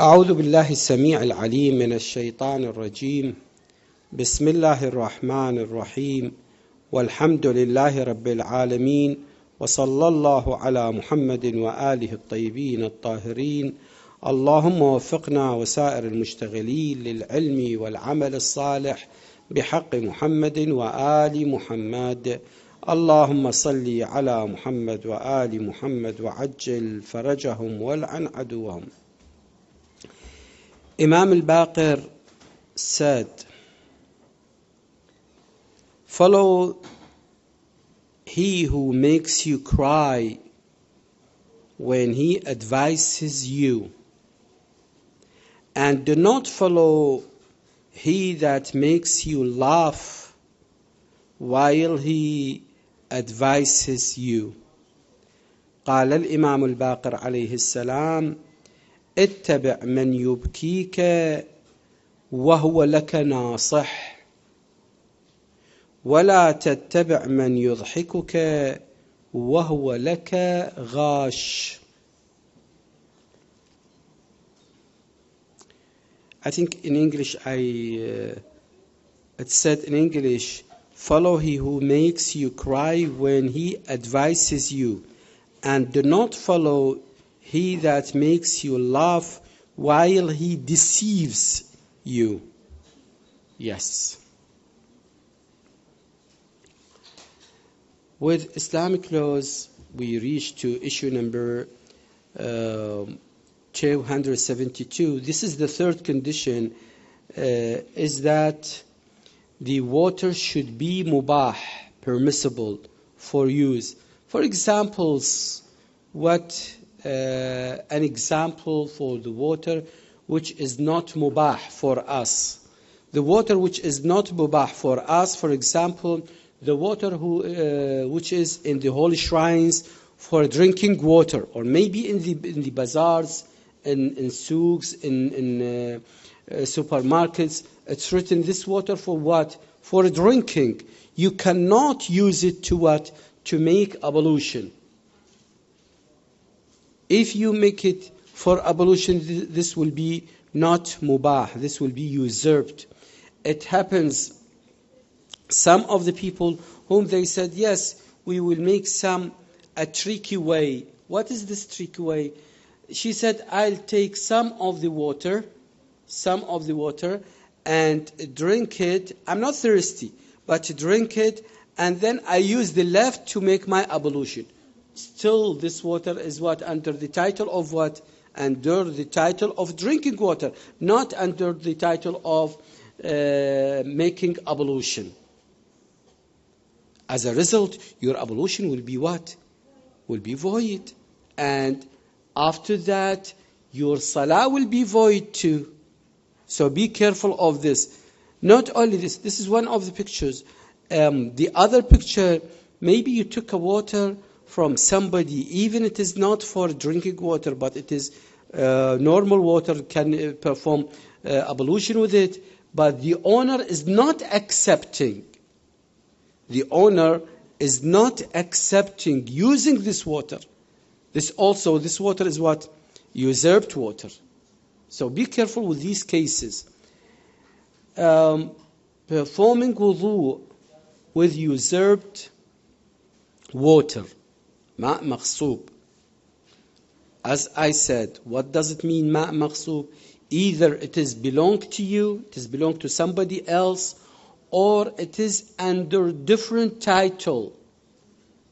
أعوذ بالله السميع العليم من الشيطان الرجيم. بسم الله الرحمن الرحيم، والحمد لله رب العالمين، وصلى الله على محمد وآله الطيبين الطاهرين. اللهم وفقنا وسائر المشتغلين للعلم والعمل الصالح بحق محمد وآل محمد. اللهم صل على محمد وآل محمد وعجل فرجهم والعن عدوهم. Imam al-Baqir said, follow he who makes you cry when he advises you, and do not follow he that makes you laugh while he advises you. قال الإمام الباقر عليه السلام: اتبع من يبكيك وهو لك ناصح، ولا تتبع من يضحكك وهو لك غاش. I think in English it said in English, follow he who makes you cry when he advises you, and do not follow he that makes you laugh while he deceives you. Yes. With Islamic laws, we reach to issue number 272. This is the third condition, is that the water should be mubah, permissible for use. For examples, an example for the water which is not mubah for us. The water which is not mubah for us, for example, the water which is in the holy shrines for drinking water, or maybe in the bazaars, in souks, in supermarkets. It's written this water for what? For drinking. You cannot use it to what? To make ablution. If you make it for ablution, this will be not mubah. This will be usurped. It happens, some of the people whom they said, yes, we will make a tricky way. What is this tricky way? She said, I'll take some of the water and drink it. I'm not thirsty, but drink it, and then I use the left to make my ablution. Still, this water is what? Under the title of what? Under the title of drinking water, not under the title of making ablution. As a result, your ablution will be what? Will be void. And after that, your salah will be void too. So be careful of this. Not only this, this is one of the pictures. The other picture, maybe you took a water from somebody, even it is not for drinking water, but it is normal water, can perform ablution with it, but the owner is not accepting. The owner is not accepting using this water. This water is what? Usurped water. So be careful with these cases. Performing wudu with usurped water. Ma' maghsoob. As I said, what does it mean, ma' maghsoob? Either it is belong to you, it is belong to somebody else, or it is under different title,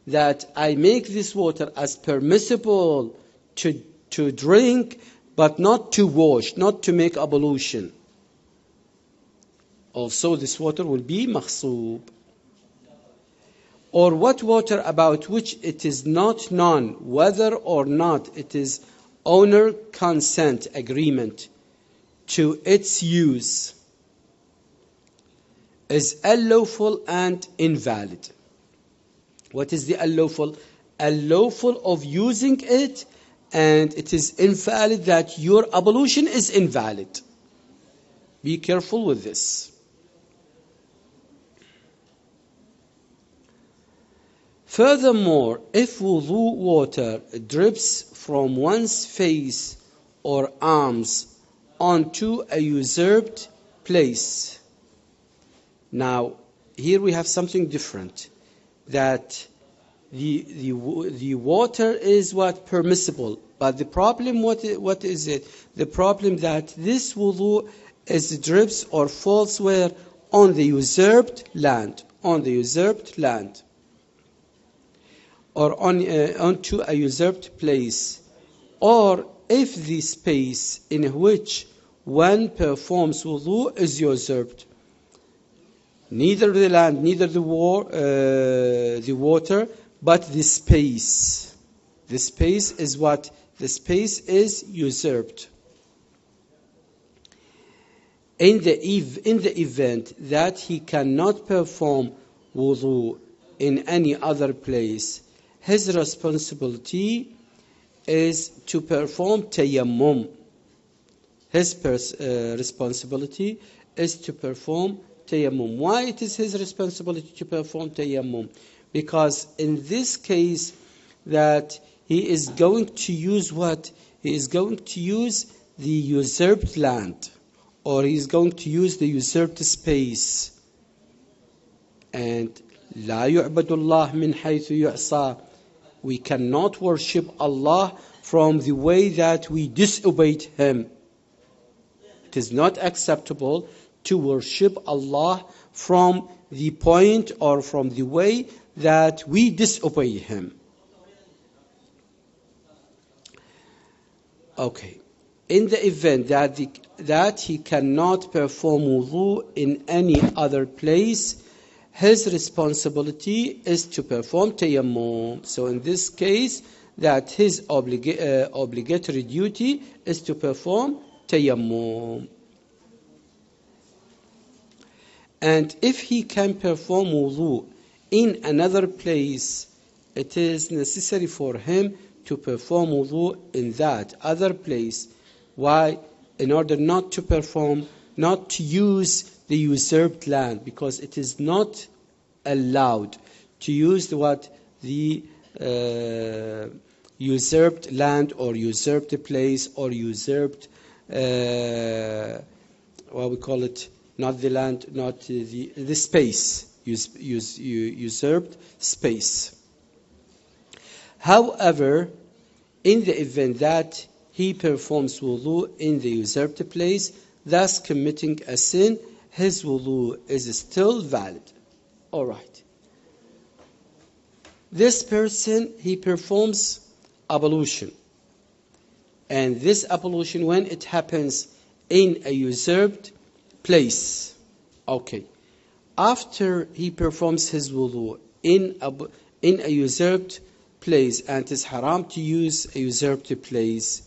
that I make this water as permissible to drink, but not to wash, not to make ablution. Also, this water will be maghsoob. Or what water about which it is not known whether or not it is owner consent agreement to its use is unlawful and invalid. What is the unlawful? Unlawful of using it, and it is invalid, that your ablution is invalid. Be careful with this. Furthermore, if wudu water drips from one's face or arms onto a usurped place. Now, here we have something different, that the water is what permissible, but the problem, what is it? The problem that this wudu is drips or falls where? On the usurped land, on the usurped land, or onto a usurped place, or if the space in which one performs wudu is usurped. Neither the land, neither the water, but the space. The space is what? The space is usurped. In the event that he cannot perform wudu in any other place, his responsibility is to perform tayammum. His responsibility is to perform tayammum. Why it is his responsibility to perform tayammum? Because in this case that he is going to use what? He is going to use the usurped land, or he is going to use the usurped space. And لا يعبد الله من حيث يعصى. We cannot worship Allah from the way that we disobeyed Him. It is not acceptable to worship Allah from the point or from the way that we disobey Him. Okay. In the event that he cannot perform wudu in any other place, his responsibility is to perform tayammum. So in this case, that his obligatory duty is to perform tayammum. And if he can perform wudu in another place, it is necessary for him to perform wudu in that other place. Why? In order not to use the usurped land, because it is not allowed to use the usurped land or usurped place or usurped, what we call it, not the land, not the space, usurped space. However, in the event that he performs wudu in the usurped place, thus committing a sin, his wudu is still valid. All right. This person, he performs ablution. And this ablution, when it happens in a usurped place. Okay. After he performs his wudu in a usurped place, and it is haram to use a usurped place,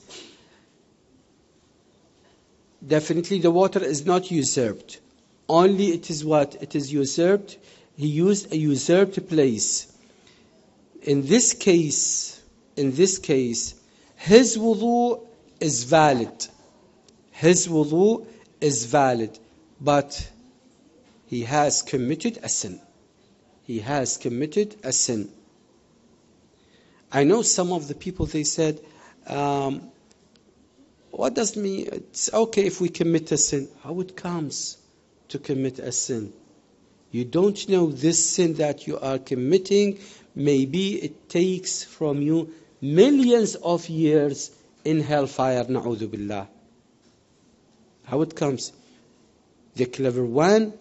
definitely the water is not usurped. Only it is what? It is usurped. He used a usurped place. In this case, his wudu is valid. His wudu is valid, but he has committed a sin. He has committed a sin. I know some of the people, they said, what does mean? It's okay if we commit a sin. How it comes to commit a sin? You don't know this sin that you are committing. Maybe it takes from you millions of years in hellfire. Na'udhu billah. How it comes? The clever one,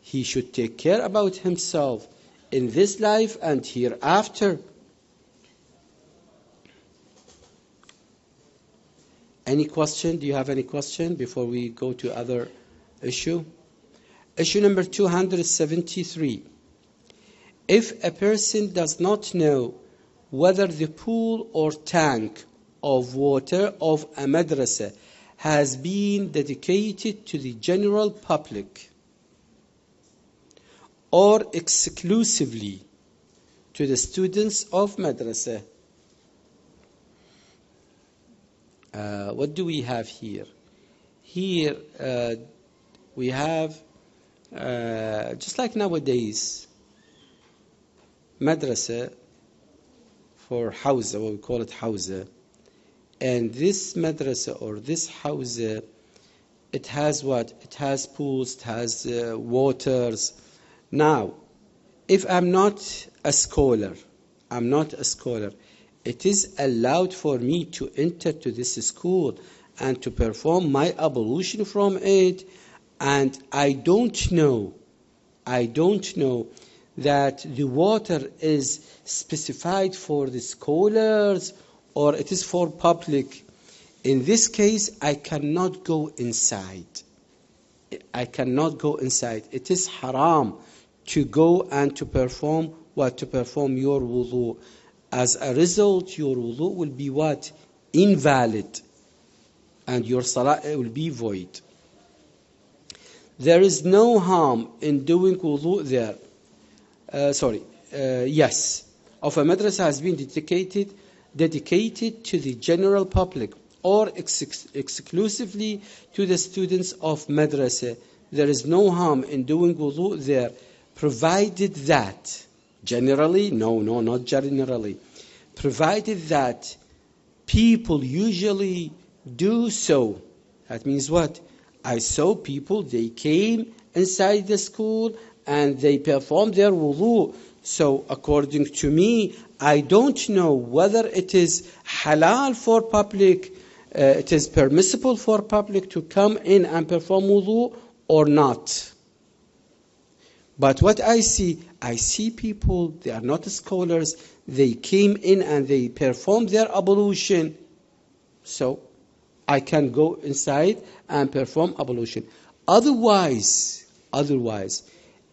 he should take care about himself in this life and hereafter. Any question? Do you have any question before we go to other issue? Issue number 273. If a person does not know whether the pool or tank of water of a madrasa has been dedicated to the general public or exclusively to the students of madrasa, what do we have here? Here we have, just like nowadays, madrasa for hawza, what we call it hawza. And this madrasa or this hawza it has what? It has pools, it has waters. Now, if I'm not a scholar, it is allowed for me to enter to this school and to perform my ablution from it, and I don't know that the water is specified for the scholars or it is for public. In this case, I cannot go inside. It is haram to go and to perform what? To perform your wudu. As a result, your wudu will be what? Invalid. And your salah will be void. There is no harm in doing wudu there. Yes. Of a madrasa has been dedicated to the general public or exclusively to the students of madrasa. There is no harm in doing wudu there, provided that, not generally, provided that people usually do so. That means what? I saw people, they came inside the school and they performed their wudu. So according to me, I don't know whether it is halal for public, it is permissible for public to come in and perform wudu or not. But what I see people, they are not scholars, they came in and they performed their ablution. So I can go inside and perform ablution. Otherwise,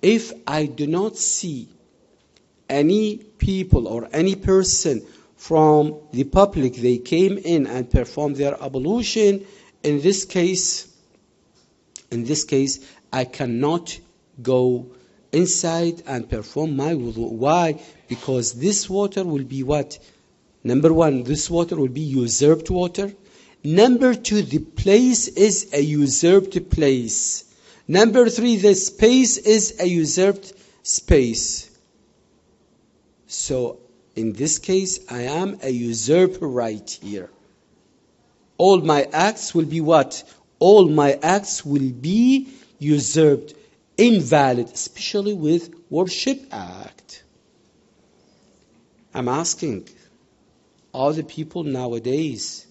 if I do not see any people or any person from the public, they came in and performed their ablution, in this case, I cannot go inside and perform my wudu. Why? Because this water will be what? Number one, this water will be usurped water. Number two, the place is a usurped place. Number three, the space is a usurped space. So, in this case, I am a usurper right here. All my acts will be what? All my acts will be usurped, invalid, especially with worship act. I'm asking, are the people nowadays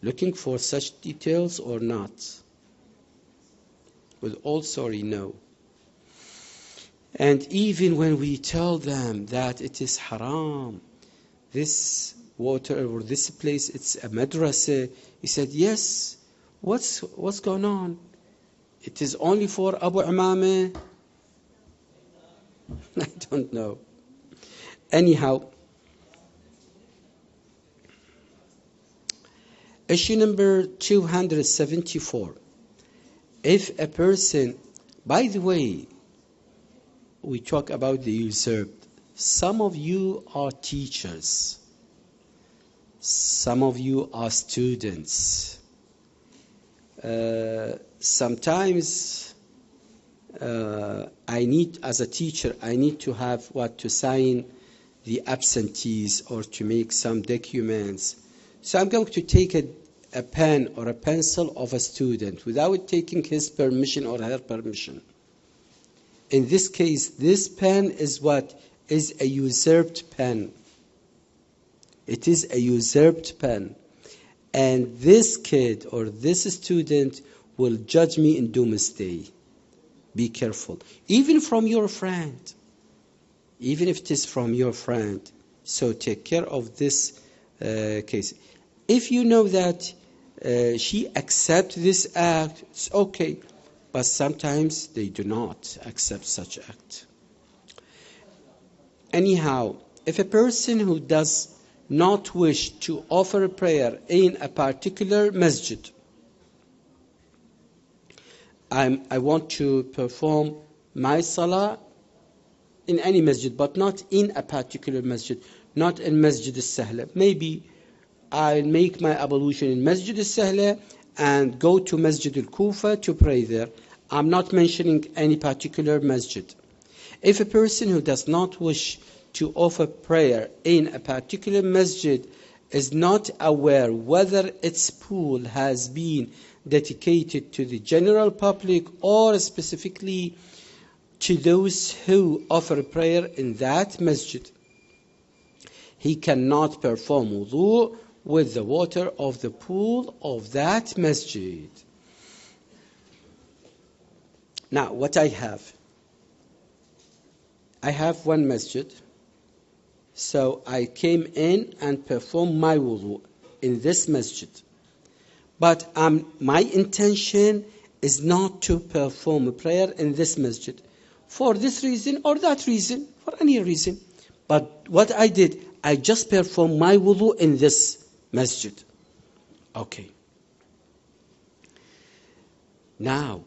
looking for such details or not? With all sorry, no. And even when we tell them that it is haram, this water or this place, it's a madrasa, he said, yes, what's going on? It is only for Abu Umameh? I don't know. Anyhow, issue number 274. If a person, by the way, we talk about the usurped. Some of you are teachers. Some of you are students. Sometimes as a teacher, I need to have to sign the absentees or to make some documents. So I'm going to take a pen or a pencil of a student without taking his permission or her permission. In this case, this pen is what? Is a usurped pen. It is a usurped pen. And this kid or this student will judge me in doomsday. Be careful. Even from your friend. Even if it is from your friend. So take care of this case. If you know that she accepts this act, it's okay. But sometimes they do not accept such act. Anyhow, if a person who does not wish to offer a prayer in a particular masjid, I want to perform my salah in any masjid, but not in a particular masjid, not in Masjid al-Sahla. Maybe I'll make my ablution in Masjid al-Sahla and go to Masjid al-Kufa to pray there. I'm not mentioning any particular masjid. If a person who does not wish to offer prayer in a particular masjid is not aware whether its pool has been dedicated to the general public or specifically to those who offer prayer in that masjid, he cannot perform wudu with the water of the pool of that masjid. Now, what I have one masjid, so I came in and performed my wudu in this masjid. But my intention is not to perform a prayer in this masjid for this reason or that reason, for any reason. But what I did, I just performed my wudu in this masjid. Okay. Now,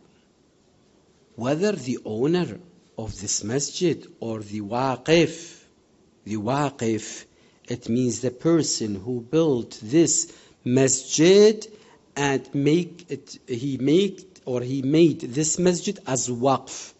whether the owner of this masjid or the waqif, it means the person who built this masjid and he made this masjid as waqf.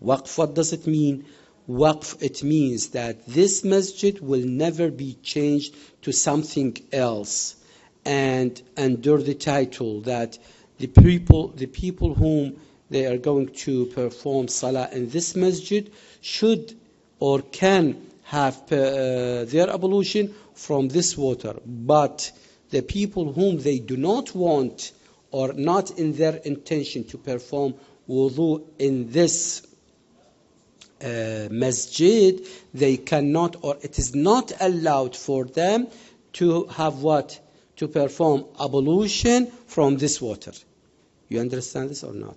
Waqf, what does it mean? Waqf, it means that this masjid will never be changed to something else. And under the title that the people whom they are going to perform salah in this masjid should or can have their ablution from this water. But the people whom they do not want or not in their intention to perform wudu in this masjid, they cannot, or it is not allowed for them to have what? To perform ablution from this water. You understand this or not?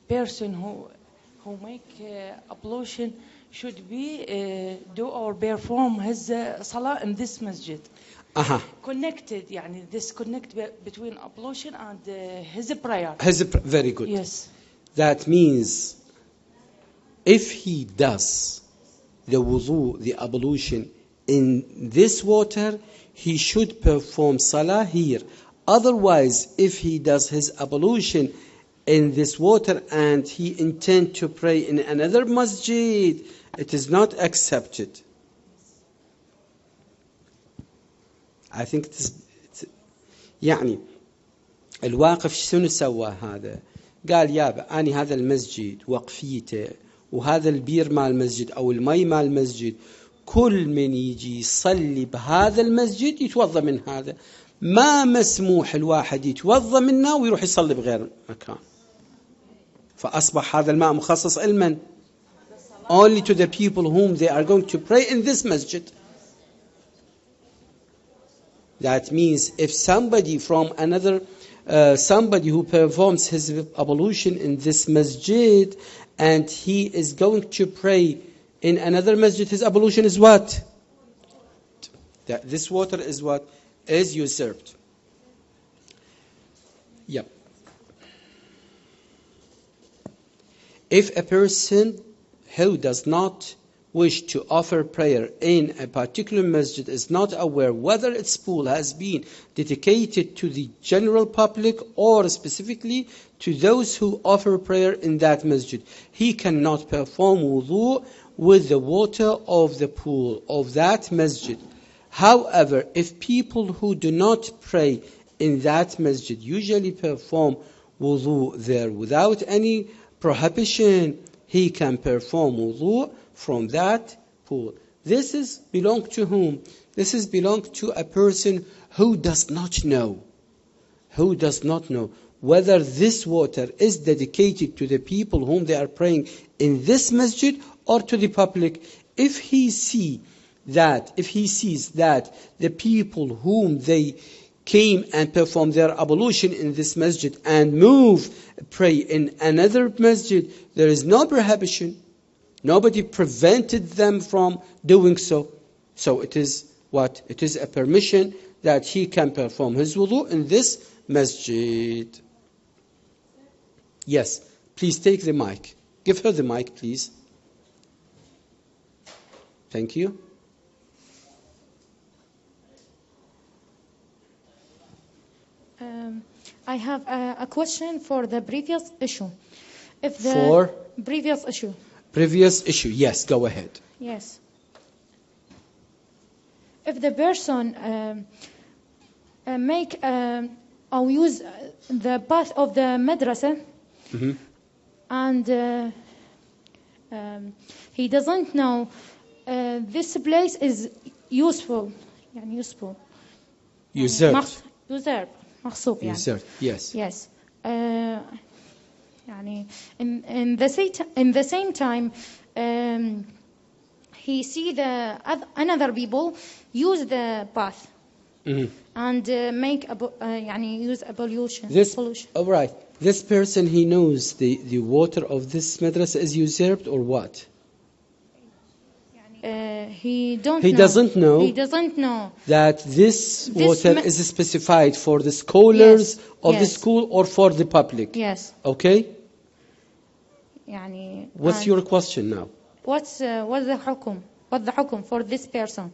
Person who make ablution should be do or perform his salah in this masjid. Connected, يعني this connect between ablution and his prayer. Very good. Yes. That means if he does the wudu, the ablution in this water, he should perform salah here. Otherwise, if he does his ablution in this water and he intend to pray in another masjid, it is not accepted. I think it is يعني الواقف شنو سوى هذا؟ قال يابا أنا هذا المسجد وقفيته وهذا البير مال المسجد أو المي مال المسجد، كل من يجي يصلي بهذا المسجد يتوضأ من هذا، ما مسموح الواحد يتوضأ منه ويروح يصلي بغير مكان. فأصبح هذا الماء مخصص لمن؟ Only to the people whom they are going to pray in this masjid. That means if somebody from another, somebody who performs his ablution in this masjid and he is going to pray in another masjid, his ablution is what? This water is what? Is usurped. Yep. If a person who does not wish to offer prayer in a particular masjid is not aware whether its pool has been dedicated to the general public or specifically to those who offer prayer in that masjid, he cannot perform wudu with the water of the pool of that masjid. However, if people who do not pray in that masjid usually perform wudu there without any prohibition, he can perform wudu from that pool. This is belong to whom? This is belong to a person who does not know. Who does not know whether this water is dedicated to the people whom they are praying in this masjid or to the public. If he sees that the people whom they came and performed their ablution in this masjid and pray in another masjid, there is no prohibition. Nobody prevented them from doing so. So it is what? It is a permission that he can perform his wudu in this masjid. Yes, please take the mic. Give her the mic, please. Thank you. I have a question for the previous issue. Previous issue. Previous issue. Yes, go ahead. Yes. if the person make or use the path of the madrasa, and he doesn't know this place is useful, يعني useful. Usurped. مغصوب يعني. Usurped. Yes. Yes. يعني in the same time he see the another people use the path and make يعني use a pollution. All right. This person, he knows the water of this madrasa is usurped or what? He doesn't know. He doesn't know that this water is specified for the scholars of the school or for the public. Yes. Okay. يعني what's your question now? What's the حكم? What's the حكم for this person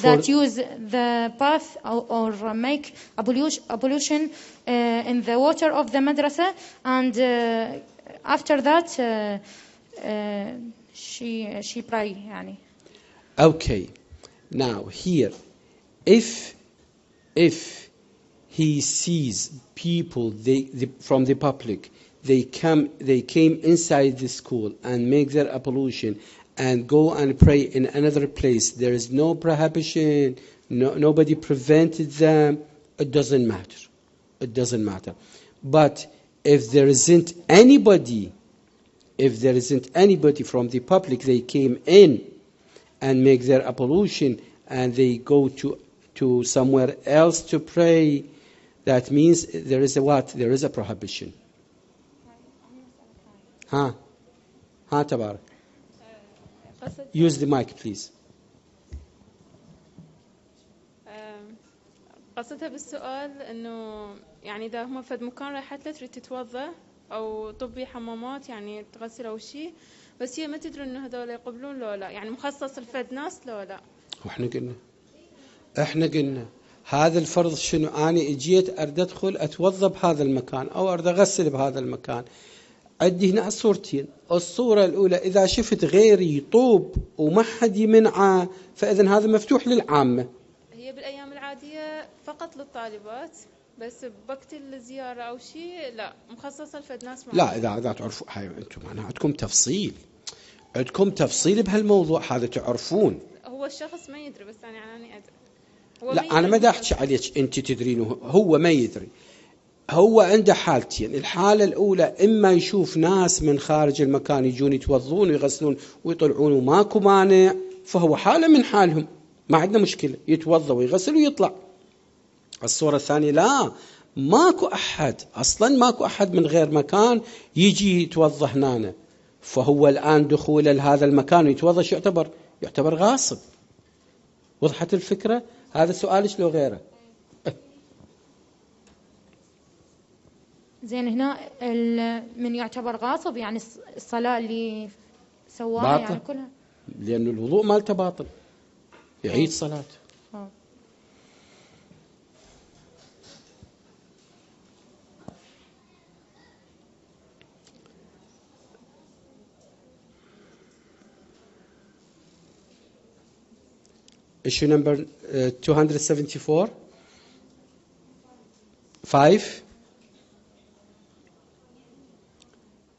that use the path or make a pollution in the water of the madrasa, and after that she pray يعني. Okay. Now here, if he sees people from the public, they came inside the school and make their pollution and go and pray in another place, there is no prohibition, nobody prevented them, it doesn't matter. It doesn't matter. But if there isn't anybody from the public, they came in and make their pollution and they go to somewhere else to pray, that means there is a what? There is a prohibition. Tabarak. Use the mic, please. قصدها بالسؤال انه يعني اذا هم فد مكان رايحت له تريد تتوضا او طبي حمامات يعني تغسل او شيء، بس هي ما تدري انه هذول يقبلون لو لا، يعني مخصص لفد ناس لو لا. احنا قلنا هذا الفرض شنو؟ أنا اجيت اريد ادخل اتوضا بهذا المكان او اريد اغسل بهذا المكان. عندي هنا صورتين، الصورة الأولى إذا شفت غيري يطوب وما حد يمنعه فإذن هذا مفتوح للعامة. هي بالأيام العادية فقط للطالبات، بس بوقت الزيارة أو شيء لا، مخصصة لفد ناس معين. لا إذا تعرفوا هاي أنتم معناها عندكم تفصيل بهالموضوع هذا تعرفون. هو الشخص ما يدري، بس أنا أدري. لا أنا ما دا أحكي عليك أنت تدرين، هو ما يدري. هو عنده حالتين، الحالة الأولى إما يشوف ناس من خارج المكان يجون يتوضون ويغسلون ويطلعون وماكو مانع، فهو حالة من حالهم ما عندنا مشكلة، يتوضا ويغسل ويطلع. الصورة الثانية لا، ماكو أحد أصلا، ماكو أحد من غير مكان يجي يتوضا هنا، فهو الآن دخوله لهذا المكان ويتوضا شو يعتبر غاصب. وضحت الفكرة؟ هذا سؤالك لو غيره. زين هنا من يعتبر غاصب يعني الصلاة اللي سواها يعني كلها، لأن الوضوء مالته باطل، يعيد صلاته. Issue number 274. 5.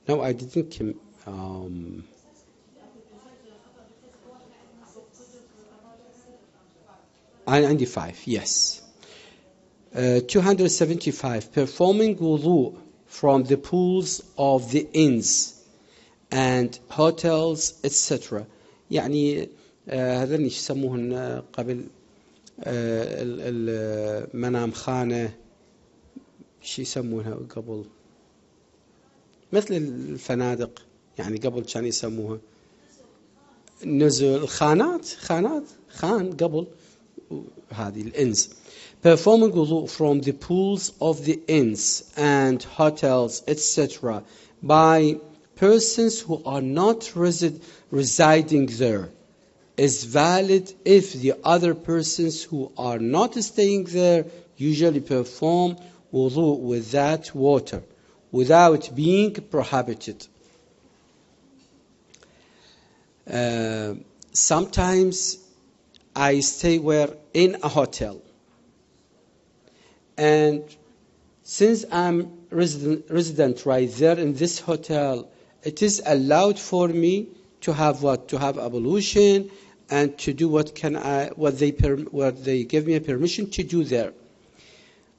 No, I didn't. عندي 5. Yes. 275. Performing wudu from the pools of the inns and hotels, etc. يعني هذا اللي يسموهن قبل المنام خانة، شو يسمونها قبل؟ مثل الفنادق يعني قبل كان يسموها نزل خان قبل هذه الانز. Performing wudu from the pools of the inns and hotels, etc. by persons who are not residing there is valid if the other persons who are not staying there usually perform wudu with that water without being prohibited. Sometimes I stay in a hotel. And since I'm resident right there in this hotel, it is allowed for me to have what? To have ablution and to do what they give me a permission to do there.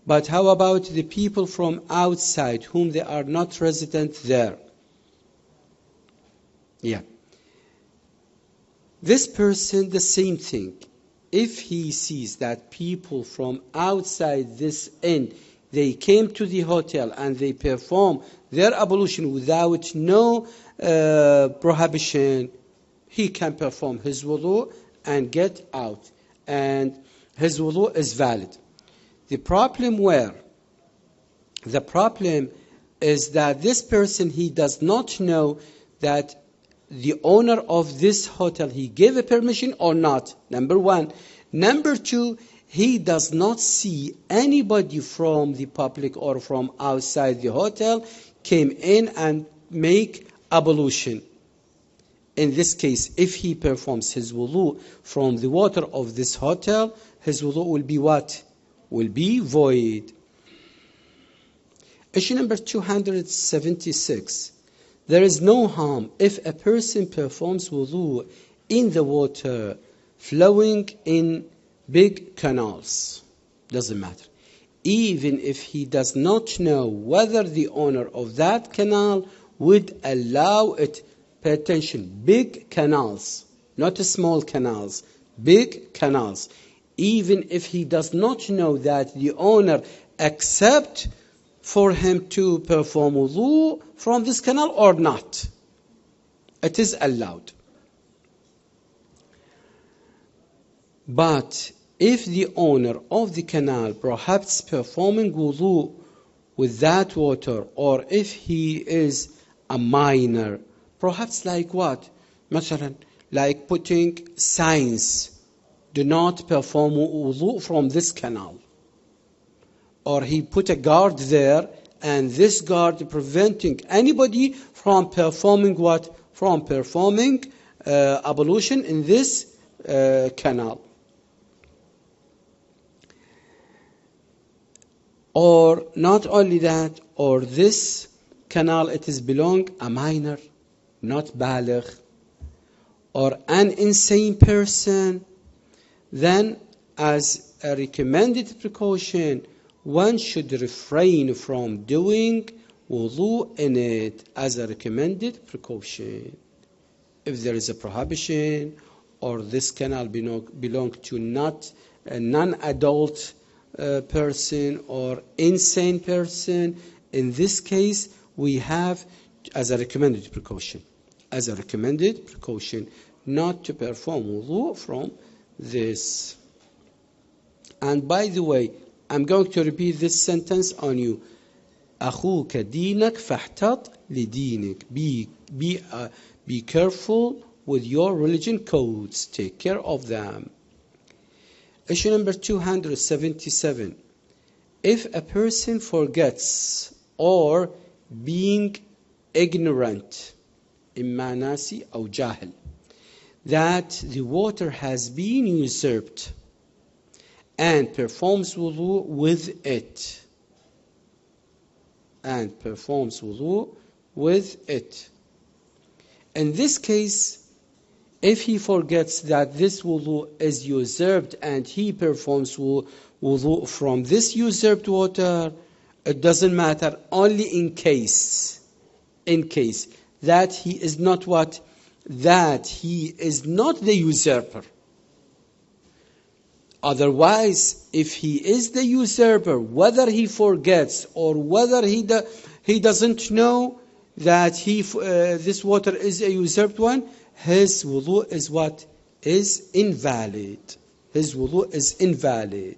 But how about the people from outside whom they are not resident there? Yeah. This person, the same thing. If he sees that people from outside this inn, they came to the hotel and they perform their ablution without no prohibition, he can perform his wudu and get out. And his wudu is valid. The problem is that this person, he does not know that the owner of this hotel, he gave a permission or not, number one. Number two, he does not see anybody from the public or from outside the hotel came in and make ablution. In this case, if he performs his wudu from the water of this hotel, his wudu will be what? Will be void. Issue number 276. There is no harm if a person performs wudu in the water flowing in big canals. Doesn't matter. Even if he does not know whether the owner of that canal would allow it. Pay attention, big canals, not small canals, big canals. Even if he does not know that the owner accepts for him to perform wudu from this canal or not, it is allowed. But if the owner of the canal prohibits performing wudu with that water, or if he is a minor, perhaps like what? مثلا, like putting signs, do not perform wudu from this canal. Or he put a guard there, and this guard preventing anybody from performing what? From performing ablution in this canal. Or not only that, or this canal, it is belong a minor, not baligh, or an insane person, then as a recommended precaution, one should refrain from doing wudu in it as a recommended precaution. If there is a prohibition, or this canal belong to not a non-adult person or insane person, in this case we have as a recommended precaution, not to perform wudu from this. And by the way, I'm going to repeat this sentence on you. أخوك دينك فاحتط لدينك. Be careful with your religion codes. Take care of them. Issue number 277. If a person forgets or being ignorant, إما ناسي أو جاهل, that the water has been usurped and performs wudu with it, in this case, if he forgets that this wudu is usurped and he performs wudu from this usurped water, it doesn't matter, only in case that he is not what? That he is not the usurper. Otherwise, if he is the usurper, whether he forgets or whether he doesn't know that this water is a usurped one, his wudu is what? Is invalid. His wudu is invalid.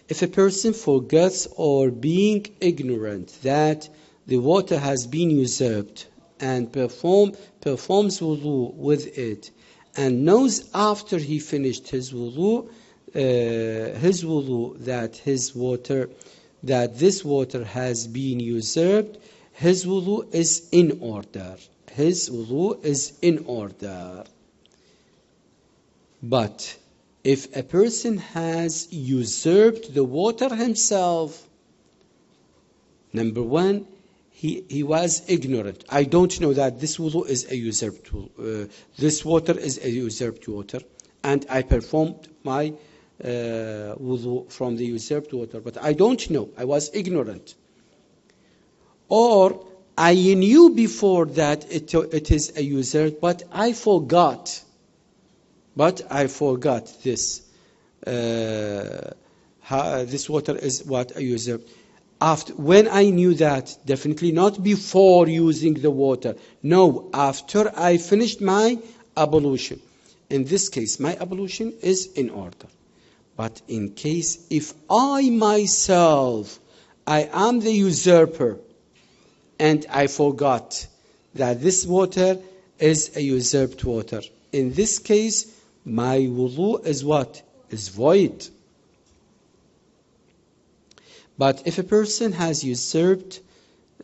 If a person forgets or being ignorant that the water has been usurped and performs wudu with it, and knows after he finished his wudu that this water has been usurped, his wudu is in order. But if a person has usurped the water himself, number one, he was ignorant. I don't know that this wudu is a usurped this water is a usurped water, and I performed my wudu from the usurped water, but I don't know. I was ignorant. Or I knew before that it is a usurped, but I forgot. This. This water is what I usurped. When I knew that, definitely not before using the water. No, after I finished my ablution. In this case, my ablution is in order. But in case if I myself, I am the usurper, and I forgot that this water is a usurped water, in this case, my wudu is what? Is void. But if a person has usurped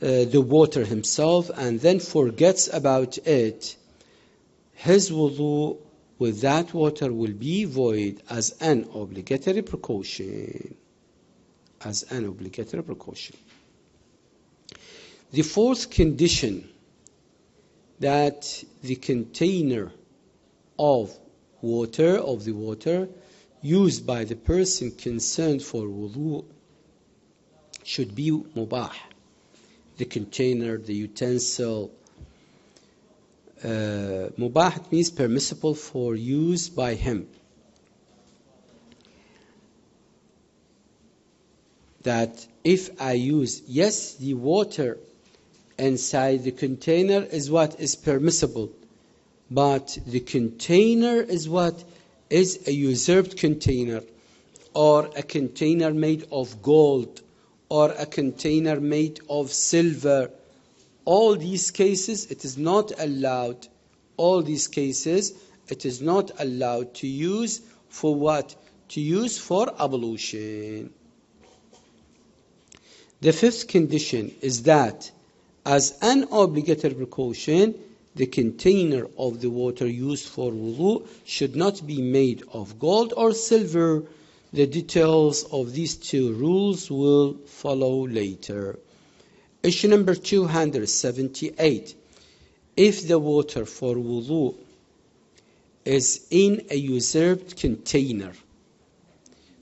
the water himself and then forgets about it, his wudu with that water will be void as an obligatory precaution. As an obligatory precaution. The fourth condition, that the container of the water used by the person concerned for wudu should be mubah. The container, the utensil. Mubah means permissible for use by him. That if I use, yes, the water inside the container is what is permissible, but the container is what is a usurped container, or a container made of gold, or a container made of silver. All these cases, it is not allowed. All these cases, it is not allowed to use for what? To use for ablution. The fifth condition is that, as an obligatory precaution, the container of the water used for wudu should not be made of gold or silver. The details of these two rules will follow later. Issue number 278. If the water for wudu is in a usurped container,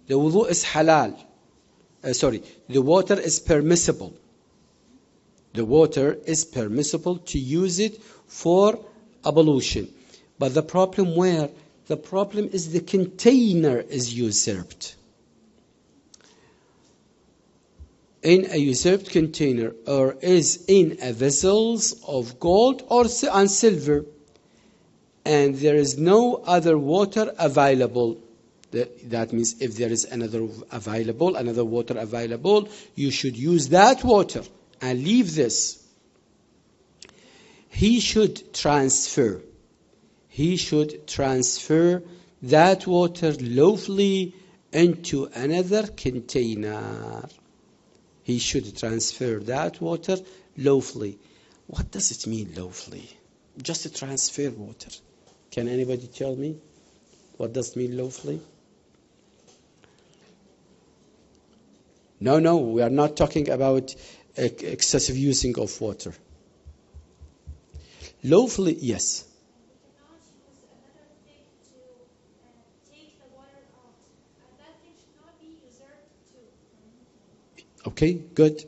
the wudu is halal. The water is permissible. The water is permissible to use it for ablution. But the problem where? The problem is the container is usurped. In a usurped container, or is in a vessels of gold and silver, and there is no other water available. That means if there is another water available, you should use that water and leave this. He should transfer that water lawfully into another container. He should transfer that water lawfully. What does it mean lawfully? Just to transfer water. Can anybody tell me what does it mean lawfully? No, we are not talking about excessive using of water. Lawfully, yes. Okay, good.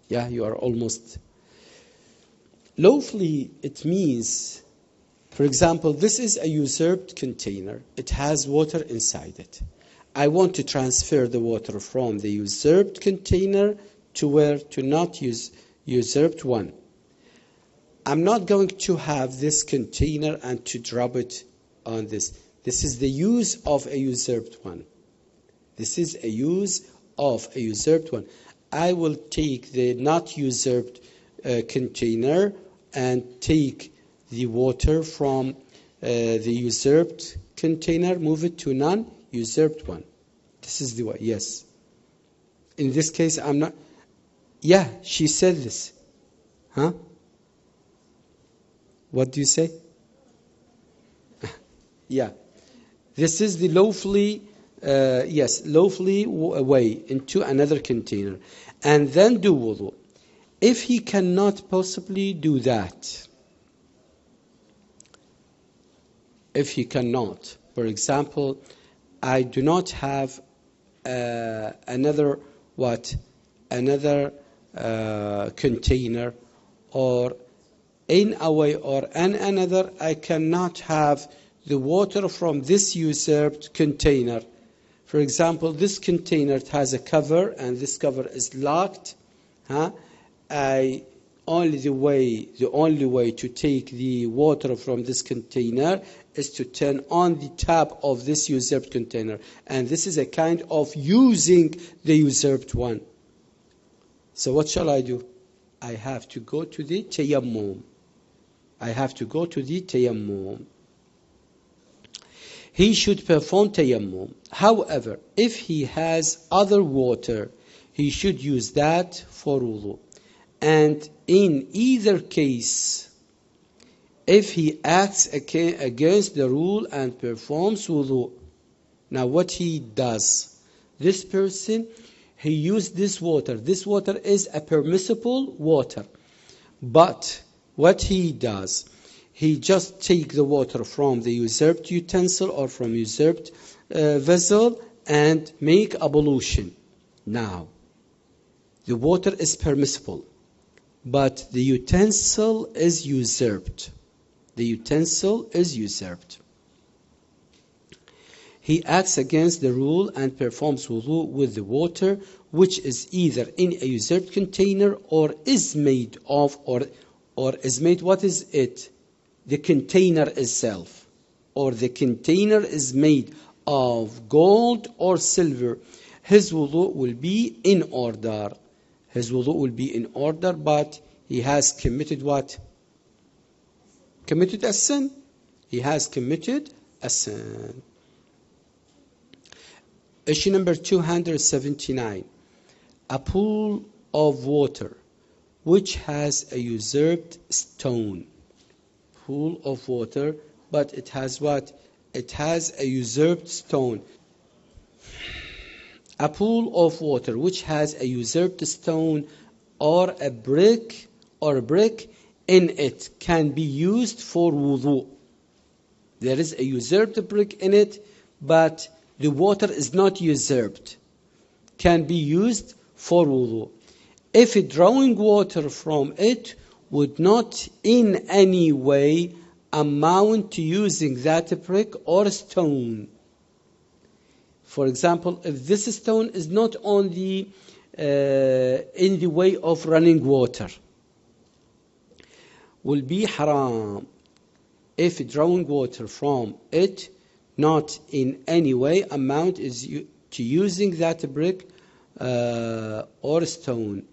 Yeah, you are almost. Lawfully, it means, for example, this is a usurped container. It has water inside it. I want to transfer the water from the usurped container to where? To not use usurped one. I'm not going to have this container and to drop it on this. This is the use of a usurped one. This is a use of a usurped one. I will take the not usurped container and take the water from the usurped container, move it to non-usurped one. This is the way, yes. In this case, I'm not. Yeah, she said this. Huh? What do you say? Yeah. This is the lawfully way into another container and then do wudu. If he cannot possibly do that, if he cannot, for example, I do not have another container, or in a way or another, I cannot have the water from this usurped container. For example, this container has a cover and this cover is locked. The only way to take the water from this container is to turn on the tap of this usurped container. And this is a kind of using the usurped one. So what shall I do? I have to go to the tayammum. He should perform tayammum. However, if he has other water, he should use that for wudu. And in either case, if he acts against the rule and performs wudu, now what he does, this person, he used this water. This water is a permissible water. But what he does, he just take the water from the usurped utensil or from usurped vessel and make ablution. Now, the water is permissible, but the utensil is usurped. He acts against the rule and performs wudu with the water, which is either in a usurped container or is made of, or is made, what is it? The container itself. Or the container is made of gold or silver. His wudu will be in order. But he has committed what? Committed a sin. Issue number 279. A pool of water which has a usurped stone. Pool of water, but it has what? It has a usurped stone. A pool of water which has a usurped stone or a brick in it can be used for wudu. There is a usurped brick in it, but the water is not usurped. Can be used for wudu. If drawing water from it would not in any way amount to using that brick or stone. For example, if this stone is not only in the way of running water, will be haram. If drawing water from it not in any way amount is to using that brick or stone.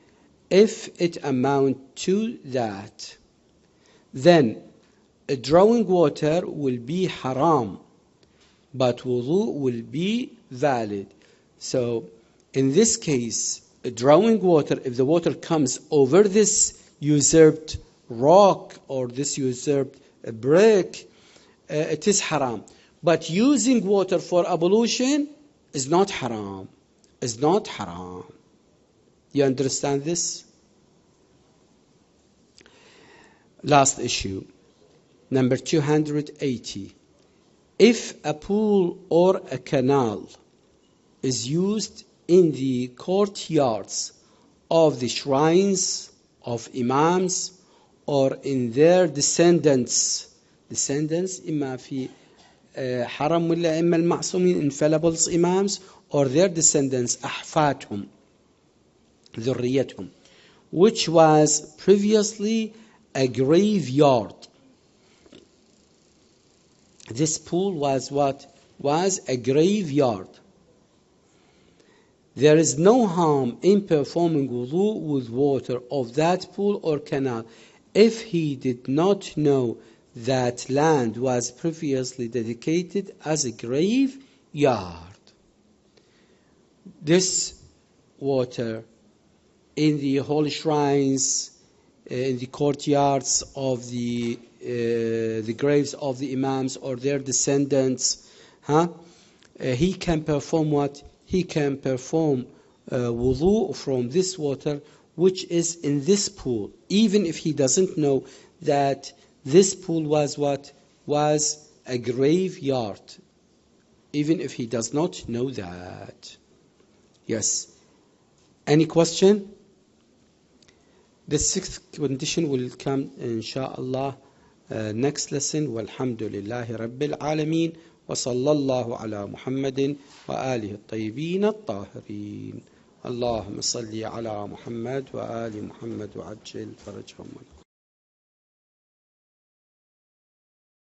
If it amount to that, then drawing water will be haram, but wudu will be valid. So in this case, drawing water, if the water comes over this usurped rock or this usurped brick, it is haram. But using water for ablution is not haram. You understand this? Last issue, number 280. If a pool or a canal is used in the courtyards of the shrines of imams or in their descendants إما في حرم ولا إما المعصومين infallibles imams or their descendants أحفادهم ذريتهم, which was previously a graveyard. This pool was what? Was a graveyard. There is no harm in performing wudu with water of that pool or canal if he did not know that land was previously dedicated as a graveyard. This water in the holy shrines, in the courtyards of the graves of the imams or their descendants, he can perform what? He can perform wudu from this water which is in this pool, even if he doesn't know that this pool was what? Was a graveyard. Even if he does not know that. Yes. Any question? The sixth condition will come inshallah next lesson. Walhamdulillahi Rabbil Alameen. Wa sallallahu ala Muhammadin wa alihi at-tayyibin at-tahirin. Allahumma salli ala Muhammad wa ali Muhammad wa ajil farajhum.